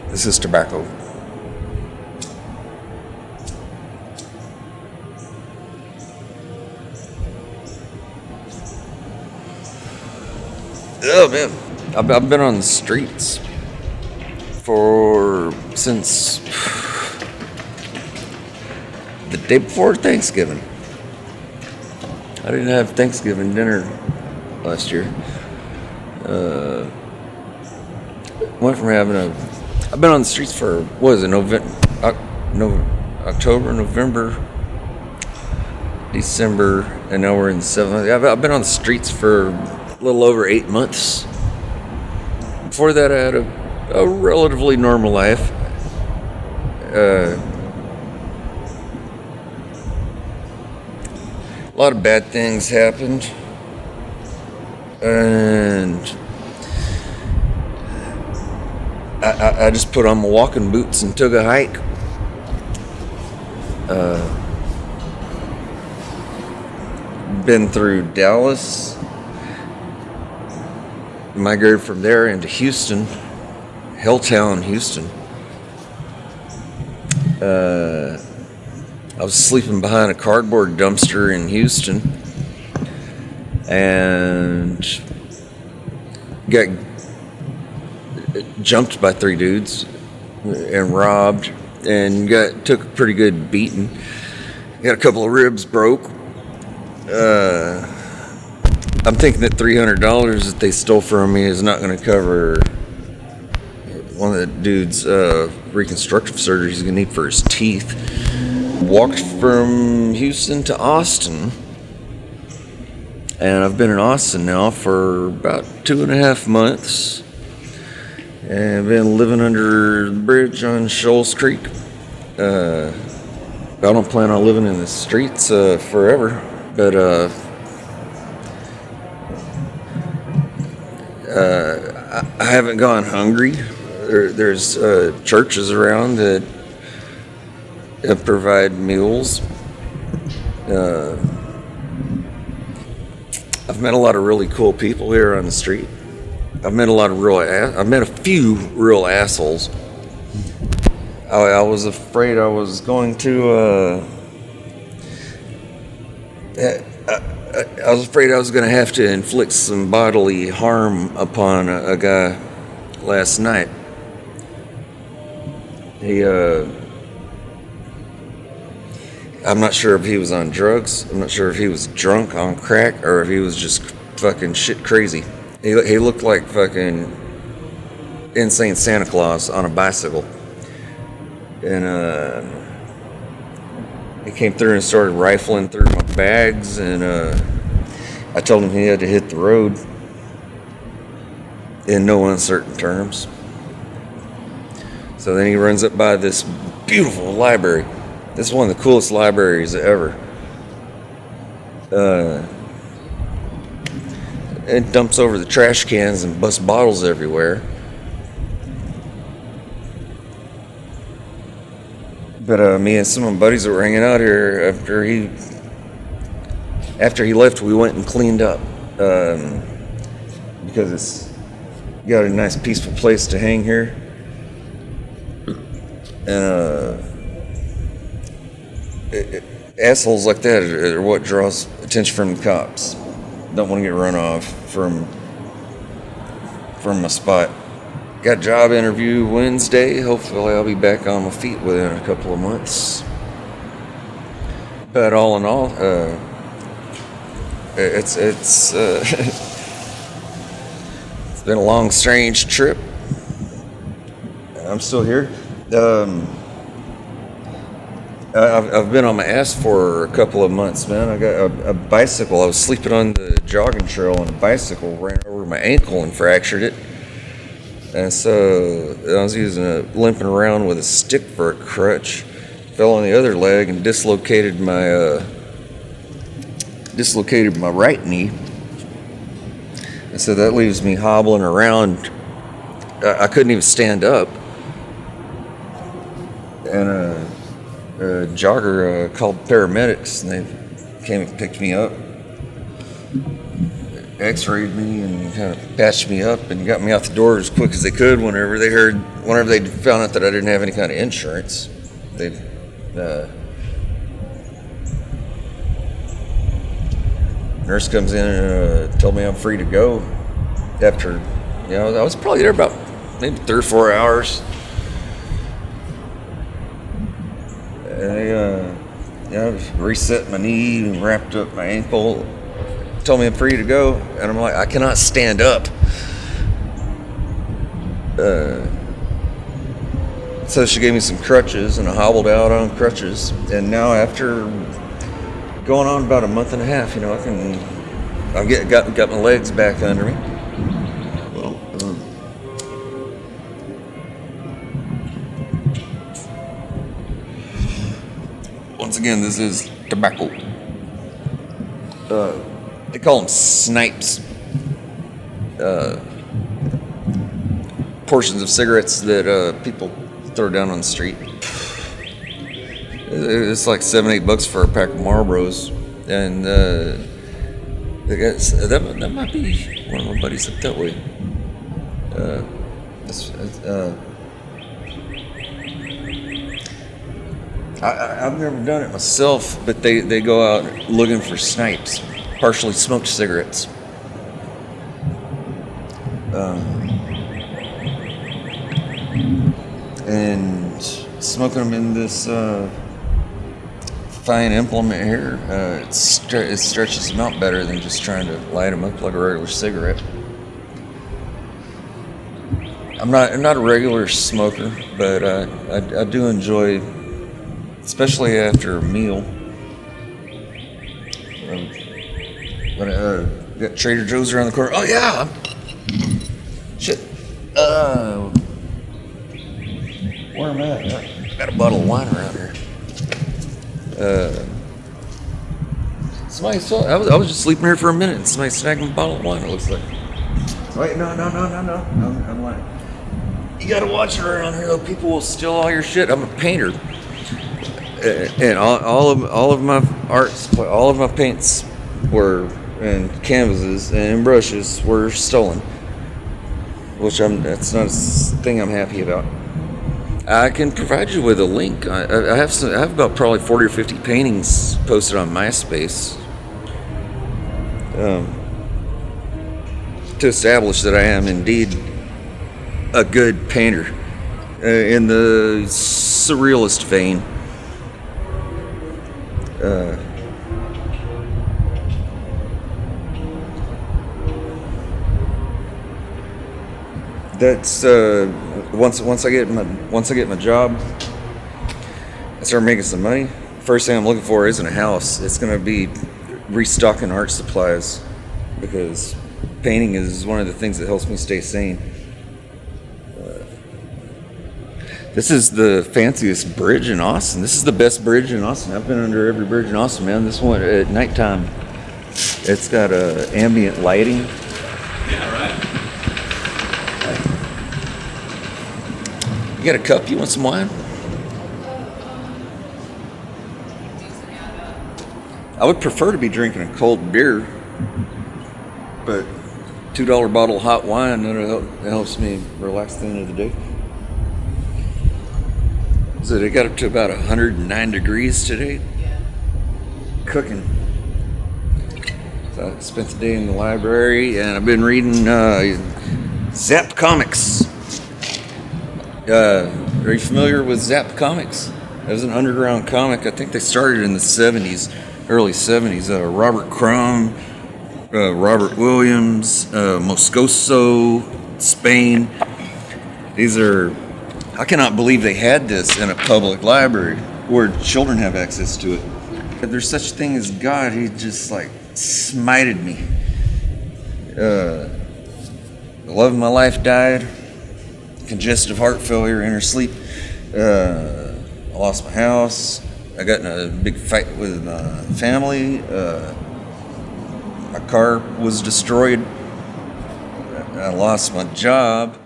This is tobacco. Oh man, I've been on the streets since the day before Thanksgiving. I didn't have Thanksgiving dinner last year. Went from I've been on the streets for, what is it, October, November, December, and now we're in the 7th. I've been on the streets for a little over 8 months. Before that, I had a relatively normal life. A lot of bad things happened, and I just put on my walking boots and took a hike. Been through Dallas, migrated from there into Houston, Helltown, Houston. I was sleeping behind a cardboard dumpster in Houston and got jumped by 3 dudes and robbed and took a pretty good beating. Got a couple of ribs broke. I'm thinking that $300 that they stole from me is not going to cover one of the dude's reconstructive surgery he's going to need for his teeth. Walked from Houston to Austin, and I've been in Austin now for about 2.5 months, and I've been living under the bridge on Shoals Creek. I don't plan on living in the streets forever, but I haven't gone hungry. There's churches around that provide meals. I've met a lot of really cool people here on the street. I've met a few real assholes. I was afraid I was going to I was afraid I was going to have to inflict some bodily harm upon a guy last night. I'm not sure if he was on drugs. I'm not sure if he was drunk on crack or if he was just fucking shit crazy. He looked like fucking insane Santa Claus on a bicycle. And he came through and started rifling through my bags, and I told him he had to hit the road in no uncertain terms. So then he runs up by this beautiful library. This is one of the coolest libraries ever. And dumps over the trash cans and busts bottles everywhere. But me and some of my buddies that were hanging out here after he left, we went and cleaned up because it's got a nice peaceful place to hang here. And assholes like that are what draws attention from the cops. Don't want to get run off from my spot. Got a job interview Wednesday. Hopefully I'll be back on my feet within a couple of months. But all in all, it's it's been a long, strange trip. I'm still here. I've been on my ass for a couple of months, man. I got a bicycle. I was sleeping on the jogging trail and a bicycle ran over my ankle and fractured it. And so I was limping around with a stick for a crutch. Fell on the other leg and dislocated my right knee. And so that leaves me hobbling around. I couldn't even stand up. And a jogger called paramedics, and they came and picked me up. x-rayed me and kind of patched me up and got me out the door as quick as they could whenever they found out that I didn't have any kind of insurance. They nurse comes in and told me I'm free to go after, I was probably there about maybe 3 or 4 hours. And they reset my knee and wrapped up my ankle, told me I'm free to go, and I'm like, I cannot stand up. So she gave me some crutches, and I hobbled out on crutches. And now, after going on about a month and a half, I've got my legs back under me. Well, once again, this is tobacco. They call them snipes. Portions of cigarettes that people throw down on the street. It's like $7-8 for a pack of Marlboros, and that might be one of my buddies up that way. I've never done it myself, but they go out looking for snipes, partially smoked cigarettes. And smoking them in this fine implement here, it stretches them out better than just trying to light them up like a regular cigarette. I'm not a regular smoker, but I do enjoy, especially after a meal. When I got Trader Joe's around the corner. Oh yeah, shit. Where am I at? Got a bottle of wine around here. Somebody saw. I was just sleeping here for a minute, and somebody snagged me a bottle of wine. It looks like. Wait, no. I'm lying. You gotta watch it around here, though. People will steal all your shit. I'm a painter, and all of my arts, all of my paints and canvases and brushes were stolen. That's not a thing I'm happy about. I can provide you with a link. I have about probably 40 or 50 paintings posted on MySpace to establish that I am indeed a good painter in the surrealist vein. That's once I get my job, I start making some money. First thing I'm looking for isn't a house. It's going to be restocking art supplies, because painting is one of the things that helps me stay sane. This is the fanciest bridge in Austin. This is the best bridge in Austin. I've been under every bridge in Austin, man. This one at nighttime, it's got ambient lighting. Yeah, right. You got a cup? You want some wine? I would prefer to be drinking a cold beer, but $2 bottle of hot wine, that helps me relax at the end of the day. So it got up to about 109 degrees today. Cooking. So I spent the day in the library, and I've been reading Zap Comics. Are you familiar with Zap Comics? It was an underground comic. I think they started in the 70s, early 70s. Robert Crumb, Robert Williams, Moscoso, Spain. I cannot believe they had this in a public library where children have access to it. If there's such a thing as God, he just smited me. The love of my life died. Congestive heart failure, inner sleep. I lost my house. I got in a big fight with my family. My car was destroyed. I lost my job.